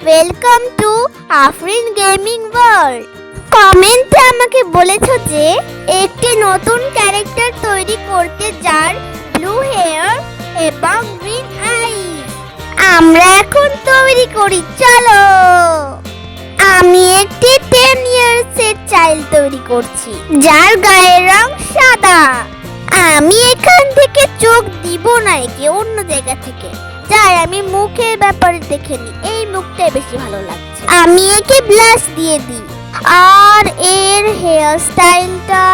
Welcome to Afrin gaming world. কমেন্টে আমাকে বলেছো যে একটি নতুন ক্যারেক্টার তৈরি করতে যার ব্লু হেয়ার এবং গ্রিন আইজ। আমরা এখন তৈরি করি, চলো। আমি একটি 10 ইয়ার্সের চাইল্ড তৈরি করছি যার গায়ের রং সাদা। আমি এখান থেকে চোখ দিব না, একে অন্য জায়গা থেকে যাই আমি মুখের ব্যাপারে দেখে নি, এই মুখটাই বেশি ভালো লাগছে। আমি একে ব্লাশ দিয়ে দিই। আর এর হেয়ার স্টাইলটা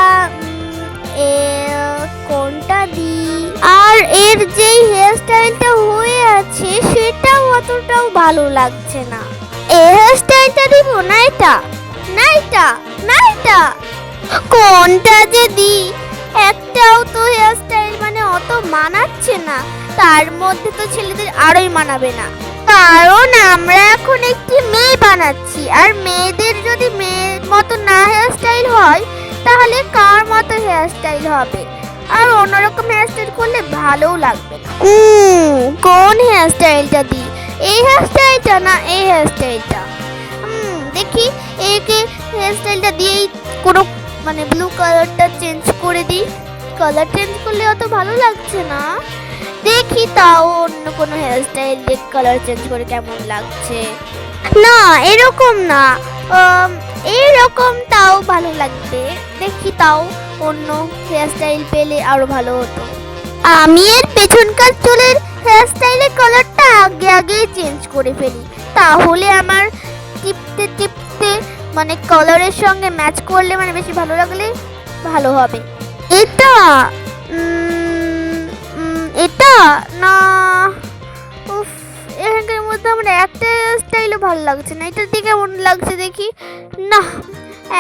কোনটা দিই? আর এর যেই হেয়ার স্টাইলটা হয়ে আছে সেটাও অতটাও ভালো লাগছে না। এই হেয়ার স্টাইলটা দিব না, এটা না, এটা না, এটা কোনটা যে দিই? একটাও তো হেয়ার স্টাইল মানে অত মানাচ্ছে না, তার মধ্যে তো ছেলেদের আরোই মানাবে না, কারণ আমরা এখন একটি মেয়ে বানাচ্ছি। আর মেয়েদের যদি মেয়ের মতো না হেয়ার স্টাইল হয় তাহলে কার মতো হেয়ার স্টাইল হবে? আর অন্যরকম হেয়ার স্টাইল করলে ভালোও লাগবে না। কোন হেয়ার স্টাইলটা দিই? এই হেয়ার স্টাইলটা না এই হেয়ার স্টাইলটা? দেখি একে হেয়ার স্টাইলটা দিয়েই কোনো মানে ব্লু কালারটা চেঞ্জ করে দিই। কালার চেঞ্জ করলে অত ভালো লাগছে না, দেখি তাও অন্য কোনো হেয়ার স্টাইল দিয়ে কালার চেঞ্জ করে কেমন লাগছে। না এরকম না, এরকম তাও ভালো লাগবে, দেখি তাও অন্য হেয়ার স্টাইল পেলে আরো ভালো হতো। আমি এর পেছনকার চুলের হেয়ার স্টাইলের কালারটা আগেই চেঞ্জ করে ফেলি, তাহলে আমার টিপতে টিপতে মানে কালারের সঙ্গে ম্যাচ করলে মানে বেশি ভালো লাগলে ভালো হবে। এটা এটা না, উফ, এখানকার মধ্যে আমার একটা স্টাইলও ভালো লাগছে না। এটার দিকে কেমন লাগছে দেখি, না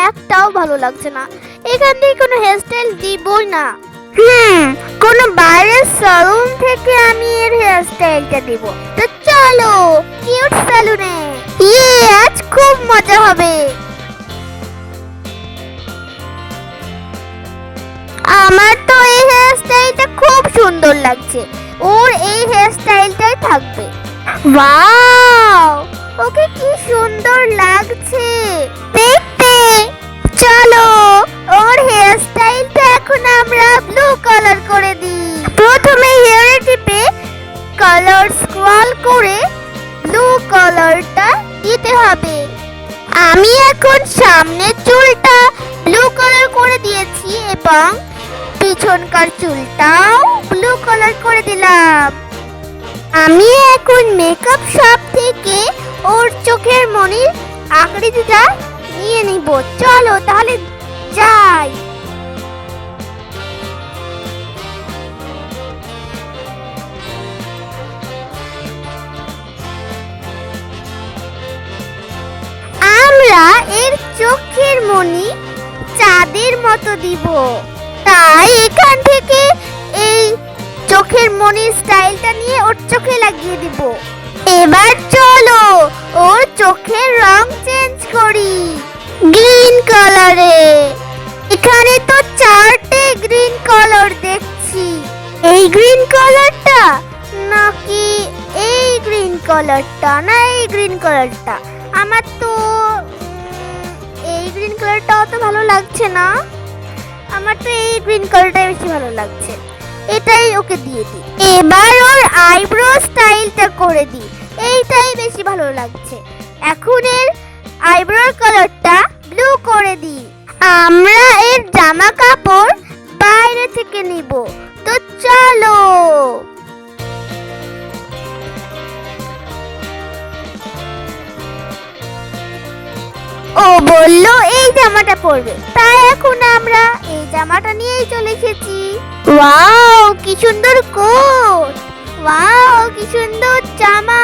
একটাও ভালো লাগছে না। এখান থেকে কোনো হেয়ার স্টাইল দিবই না। কোনো বাইরের সালুন থেকে আমি এর হেয়ার স্টাইলটা দিব। তো চলো কিউট সালুনে, আজ খুব মজা হবে। আমার তো এই হেয়ার স্টাইলটা খুব সুন্দর লাগছে, ওর এই হেয়ার স্টাইলটাই থাকবে। ওয়াও, ওকে কি সুন্দর লাগছে দেখতে। চলো ওর হেয়ার স্টাইলটা এখন আমরা ব্লু কালার করে দিই। প্রথমে হেয়ারে টিপে কালার স্ক্রল করে ব্লু কালারটা দিতে হবে। আমি এখন সামনের চুলটা ব্লু কালার করে দিয়েছি এবং পিছনকার চুলটাও ব্লু কালার করে দিলাম। আমি এখন মেকআপ শপ থেকে ওর চোখের মনির আকৃতিটা নিয়ে নিব। চলো তাহলে যাই। আমরা এর চোখের মনি চাঁদের মতো দিব, তাই এখান থেকে এই চোখের মনির স্টাইলটা নিয়ে ওর চোখে লাগিয়ে দিব। এবার চলো ওর চোখের রং চেঞ্জ করি গ্রিন কালারে। এখানে তো 4টে গ্রিন কালার দেখছি, এই গ্রিন কালারটা নাকি এই গ্রিন কালারটা? না এই গ্রিন কালারটা। আমার তো এই গ্রিন কালারটা অত ভালো লাগছে না, আমার তো এই গ্রিন কালারটাই বেশি ভালো লাগছে, এটাই ওকে দিয়ে দিই। এবার ওর আইব্রো স্টাইলটা করে দিই, এইটাই বেশি ভালো লাগছে। এখন এর আইব্রোর কালারটা ব্লু করে দিই। আমরা এর জামা কাপড় বাইরে থেকে নিব, তো চলো। ও বললো এই জামাটা পরবে, তাই এখন আমরা এই জামাটা নিয়েই চলে এসেছি। ওয়াও কি সুন্দর কোট, ওয়াও কি সুন্দর জামা,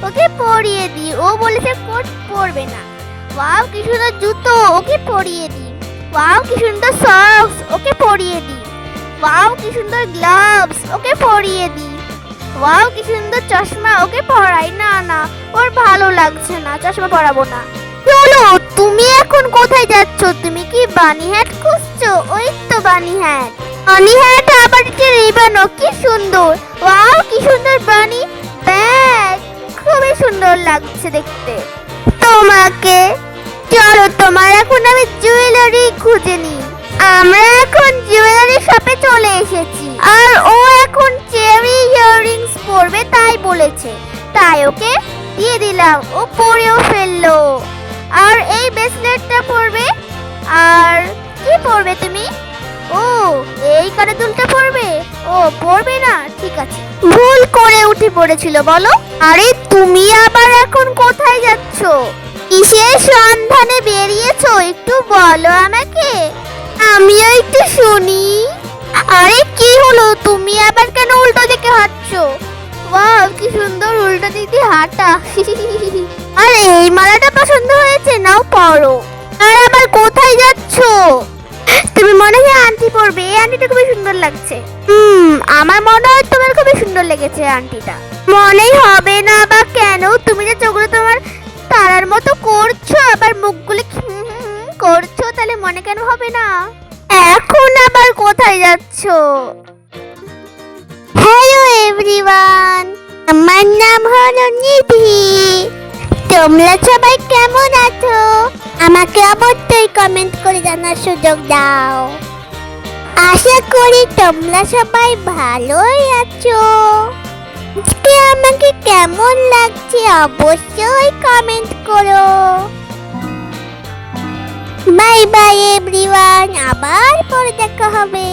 ওকে পরিয়ে দিই। ও বলেছে কোট পরবে না। ওয়াও কি সুন্দর জুতো, ওকে পরিয়ে দিই। ওয়াও কি সুন্দর সক্স, ওকে পরিয়ে দিই। ওয়াও কি সুন্দর গ্লাভস, ওকে পরিয়ে দিই। ওয়াও কি সুন্দর চশমা, ওকে পরাই। না না ওর ভালো লাগছে না, চশমা পরাবো না। চলো তুমি এখন কোথায় যাচ্ছ? তুমি কি বানি হ্যাট খুঁজছো? ওই তো বানি হ্যাট। বানি হ্যাট আবার একটা রিবনও, কি সুন্দর। ওয়াও কি সুন্দর বানি ব্যাগ, খুবই সুন্দর লাগছে দেখতে তোমাকে। চলো তোমার এখন আমি জুয়েলারি খুঁজে নিই। আমরা এখন জুয়েলারি শপে চলে এসেছি, আর ও এখন চেরি ইয়াররিংস পরবে তাই বলেছে, তাই ওকে দিয়ে দিলাম। ও পরেও ফেললো। আর এই ব্রেসলেটটা পরবে। আর কি পরবে তুমি? ও এই কানে দুলটা পরবে? ও পরবে না, ঠিক আছে, ভুল করে উঠে পড়েছিল বলো। আরে তুমি আবার এখন কোথায় যাচ্ছ? কিসের সন্ধানে বেরিয়েছো একটু বলো আমাকে, আমিও একটু শুনি। আরে কি হলো, তুমি আবার কেন উল্টো দিকে হাঁটছো? ওয়াও কি সুন্দর উল্টো দিক দিয়ে হাঁটা। আরে এই মালাটা পছন্দ হয়েছে, নাও পরো। আর আবার কোথায় যাচ্ছো? তুমি মনে হয় আন্টি পরবে, এই আন্টিটা খুবই সুন্দর লাগছে। আমার মনে হয় তোমার খুবই সুন্দর লেগেছে আন্টিটা। মনেই হবে না বা কেন, তুমি যে চোখগুলো তোমার তারার মতো করছো, আবার মুখগুলো করছো, তাহলে মনে কেন হবে না? এখন আবার কোথায় যাচ্ছো? হ্যালো এভরিওয়ান, আমার নাম হলো নিধি। তোমরা সবাই কেমন আছো? আমাকে অবশ্যই কমেন্ট করে জানার সুযোগ দাও। আশা করি তোমরা সবাই ভালোই আছো। আজকে আমাকে কেমন লাগছে অবশ্যই কমেন্ট করো। বাই বাই এভরিওয়ান, আবার পরে দেখা হবে।